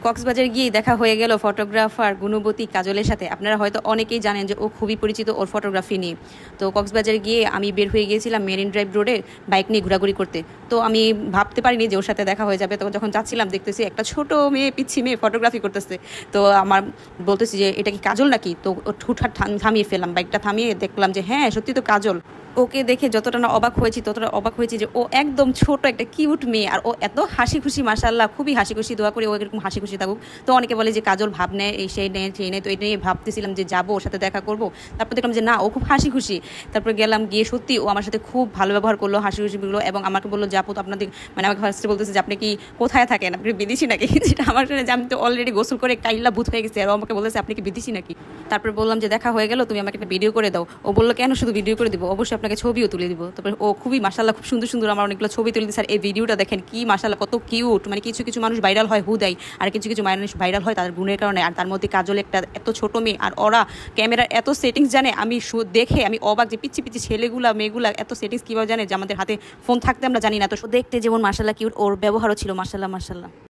কক্সবাজার গিয়েই দেখা হয়ে গেল ফটোগ্রাফার গুণবতী কাজলের সাথে। আপনারা হয়তো অনেকেই জানেন যে ও খুবই পরিচিত ওর ফটোগ্রাফি নিয়ে। তো কক্সবাজার গিয়ে আমি বের হয়ে গিয়েছিলাম মেরিন ড্রাইভ রোডে বাইক নিয়ে ঘোরাঘুরি করতে। তো আমি ভাবতে পারিনি যে ওর সাথে দেখা হয়ে যাবে। তখন যখন যাচ্ছিলাম দেখতেছি একটা ছোট মেয়ে, পিচ্ছি মেয়ে ফটোগ্রাফি করতেছে। তো আমার বলতেছি যে এটা কি কাজল নাকি? তো হুটহাট থামিয়ে ফেললাম, বাইকটা থামিয়ে দেখলাম যে হ্যাঁ সত্যি তো কাজল। ওকে দেখে যতটা না অবাক হয়েছি ততটা অবাক হয়েছি যে ও একদম ছোট একটা কিউট মেয়ে, আর ও এত হাসি খুশি, মাশাআল্লাহ খুবই হাসি খুশি। দোয়া করি ও এরকম হাসি খুশি থাকুক। তো অনেকে বলে যে কাজল ভাব নেয়, এই সেই নেয় সেই নেয়। তো এটা নিয়ে ভাবতেছিলাম যে যাবো ওর সাথে দেখা করবো। তারপর দেখলাম যে না, ও খুব হাসি খুশি। তারপর গেলাম, গিয়ে সত্যি ও আমার সাথে খুব ভালো ব্যবহার করলো, হাসি খুশি বললো এবং আমাকে বললো যে আপু তো আপনাদের, মানে আমাকে ফার্স্টে বলতেছে যে আপনি কি কোথায় থাকেন, আপনি বিদেশি নাকি? যেটা আমার শুনে যে আমি তো অলরেডি গোসল করে কাইল্লা ভূত হয়ে গেছি, আর ও আমাকে বলেছে আপনি কি বিদেশি নাকি? তারপর বললাম যে দেখা হয়ে গেল, তুমি আমাকে একটা ভিডিও করে দাও। ও বললো কেন শুধু ভিডিও করে দিব? অবশ্যই আপনাকে ছবিও তুলে দিব। তারপরে ও খুবই মাশাআল্লাহ খুব সুন্দর সুন্দর আমার অনেকগুলো ছবি তুলে দিচ্ছে। আর এই ভিডিওটা দেখেন কি মাশাআল্লাহ কত কিউট। মানে কিছু কিছু মানুষ ভাইরাল হয় হুদাই, আর কিছু কিছু মানুষ ভাইরাল হয় তাদের গুণের কারণে। আর তার মধ্যে কাজল একটা এত ছোট মেয়ে, আর ওরা ক্যামেরার এত সেটিংস জানে। আমি দেখে আমি অবাক যে পিচ্ছি পিচ্ছি ছেলেগুলা মেয়েগুলা এত সেটিংস কিভাবে জানে, যে আমাদের হাতে ফোন থাকতে আমরা জানি না। তো দেখতে যেমন মাশাআল্লাহ কিউট, ওর ব্যবহারও ছিল মাশাআল্লাহ মাশাআল্লাহ।